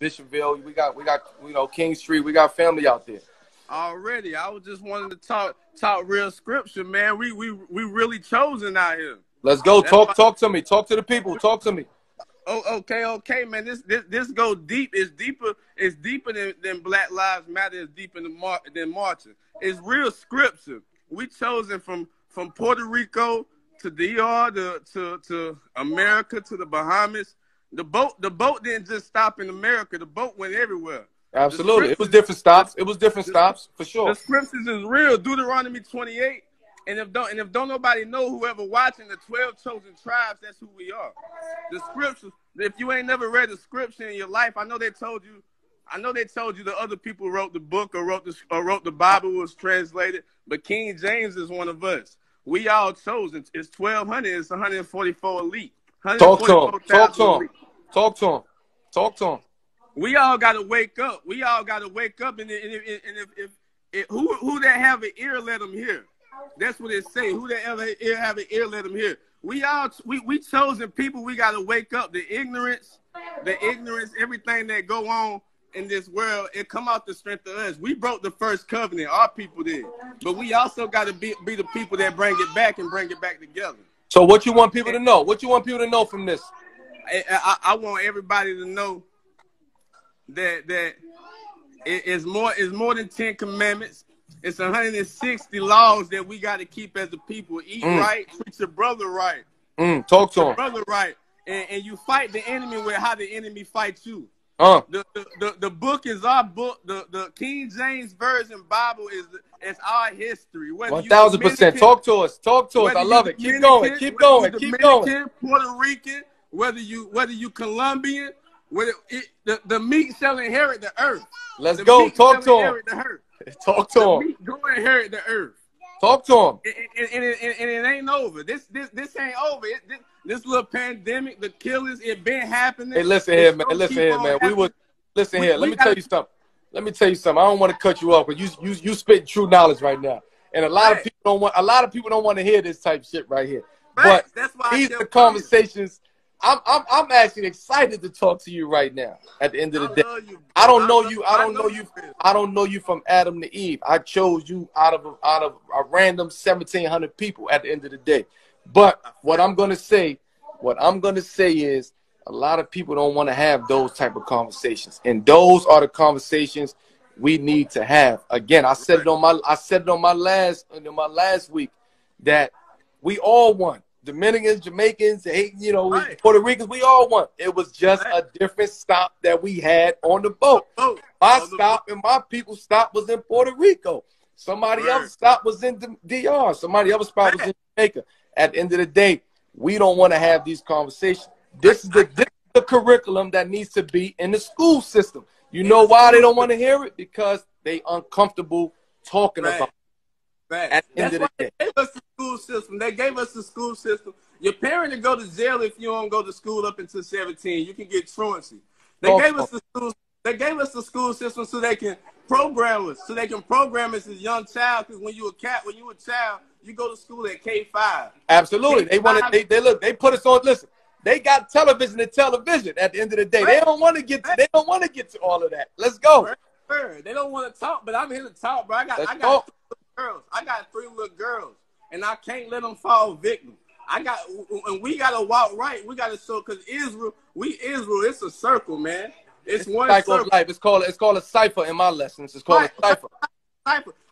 Bishopville. We got King Street. We got family out there. Already, I was just wanting to talk real scripture, man. We really chosen out here. Let's go. Talk to me. Talk to the people. Talk to me. Oh, okay, man. This go deep. It's deeper than Black Lives Matter. It's deeper than marching. It's real scripture. We chosen from Puerto Rico to DR to America to the Bahamas. The boat didn't just stop in America. The boat went everywhere. Absolutely. It was different stops. It was different stops for sure. The scriptures is real. Deuteronomy 28. And if don't nobody know, whoever watching, the 12 chosen tribes, that's who we are. The scriptures. If you ain't never read the scripture in your life, I know they told you the other people wrote the book or wrote the Bible was translated, but King James is one of us. We all chosen. It's 1,200. It's 144 elite. Talk to him. We all gotta wake up. And if who that have an ear, let them hear. That's what it say. Who that ever have an ear, let them hear. We chosen people. We gotta wake up. The ignorance, everything that go on in this world, it come out the strength of us. We broke the first covenant. Our people did, but we also gotta be the people that bring it back and bring it back together. So what you want people to know? What you want people to know from this? I want everybody to know that it's more than 10 commandments. It's 160 laws that we got to keep as a people. Eat right, treat your brother right. Talk to him. Brother right, and you fight the enemy with how the enemy fights you. The book is our book. The King James Version Bible is our history. 1,000%. Talk to us. I love it. Keep going. Puerto Rican, whether you Colombian, the meat shall inherit the earth. Let's go. Talk to him. Talk to him. Go inherit the earth. Talk to him. And it ain't over. This ain't over. This little pandemic, the killings, it been happening. Hey, listen here, man. Listen here. Let me tell you something. I don't want to cut you off, but you spit true knowledge right now, and a lot of people don't want to hear this type of shit right here. But that's why these are the conversations. I'm actually excited to talk to you right now. At the end of the day, I don't know you. I don't know you from Adam to Eve. I chose you out of a random 1,700 people. At the end of the day, but what I'm gonna say is a lot of people don't want to have those type of conversations, and those are the conversations we need to have. Again, I said it on my last week that we all won. Dominicans, Jamaicans, Puerto Ricans, we all won. It was just a different stop that we had on the boat. My stop and my people's stop was in Puerto Rico. Somebody else's stop was in DR. Somebody else's spot was in Jamaica. At the end of the day, we don't want to have these conversations. This is the curriculum that needs to be in the school system. You know why they don't want to hear it? Because they uncomfortable talking about it. At the end of the day. They gave us the school system. They gave us the school system. Your parent to go to jail if you don't go to school up until 17. You can get truancy. They gave us the school system so they can program us. So they can program us as a young child. Because when you a child, you go to school at K5. Absolutely. K5. They put us on. Listen, they got television at the end of the day. They don't want to get to all of that. Let's go. They don't want to talk, but I'm here to talk, bro. I got 3 little girls, and I can't let them fall victim. And we gotta walk right. We gotta show, because Israel, it's a circle, man. It's one cycle circle of life. It's called a cipher in my lessons. It's called a cipher.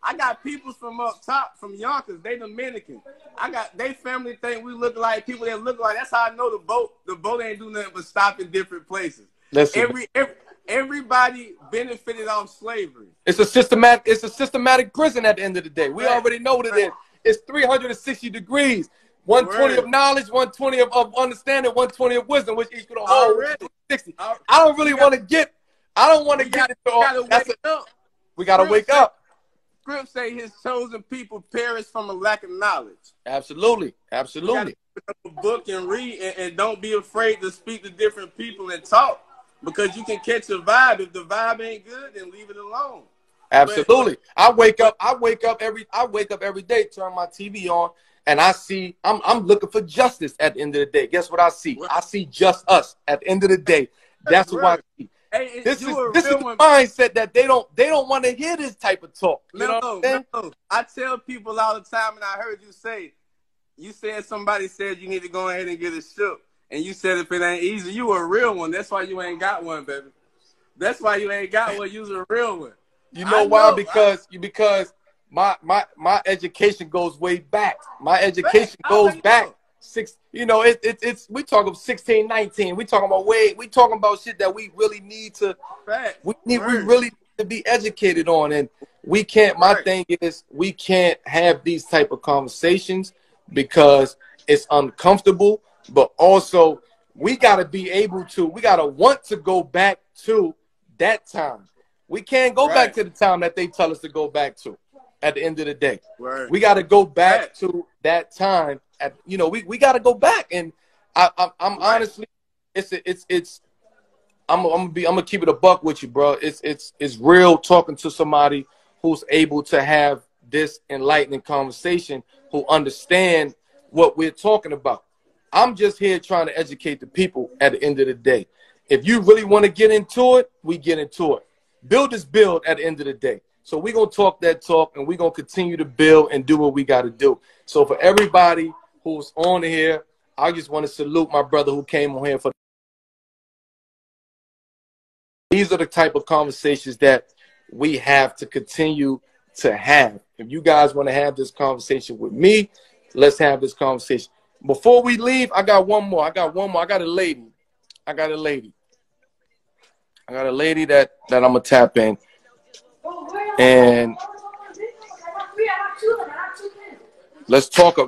I got people from up top, from Yonkers. They Dominican. They family think we look like people that look like. That's how I know the boat ain't do nothing but stop in different places. Listen. Everybody benefited off slavery. It's a systematic prison at the end of the day. We already know what it is. It's 360 degrees. 120 of knowledge, 120 of understanding, 120 of wisdom, which each could hold 60. I don't want to get into all. We gotta wake up. Script say his chosen people perish from a lack of knowledge. Absolutely. You gotta pick up a book and read, and don't be afraid to speak to different people and talk. Because you can catch a vibe. If the vibe ain't good, then leave it alone. Absolutely. I wake up every day, turn my TV on, and I see I'm looking for justice at the end of the day. Guess what I see? I see just us at the end of the day. That's what I see. Hey, this is the mindset that they don't want to hear this type of talk. No. I tell people all the time, and I heard you say, you said somebody said you need to go ahead and get a ship, and you said if it ain't easy, you a real one. That's why you ain't got one, baby. That's why you ain't got one. You's a real one. You know why? Because my education goes way back. My education goes back. We talking 16, 19. We talking about shit that we really need to. We really need to be educated on, and we can't. My thing is, we can't have these type of conversations because it's uncomfortable. But also, we gotta be able to. We gotta want to go back to that time. We can't go back to the time that they tell us to go back to. At the end of the day, we got to go back to that time. We got to go back, and I'm honestly, I'm gonna keep it a buck with you, bro. It's real talking to somebody who's able to have this enlightening conversation, who understand what we're talking about. I'm just here trying to educate the people. At the end of the day, if you really want to get into it, we get into it. Build is build. At the end of the day. So we're going to talk that talk, and we're going to continue to build and do what we got to do. So for everybody who's on here, I just want to salute my brother who came on here. These are the type of conversations that we have to continue to have. If you guys want to have this conversation with me, let's have this conversation. Before we leave, I got one more. I got a lady. that I'm going to tap in. And let's talk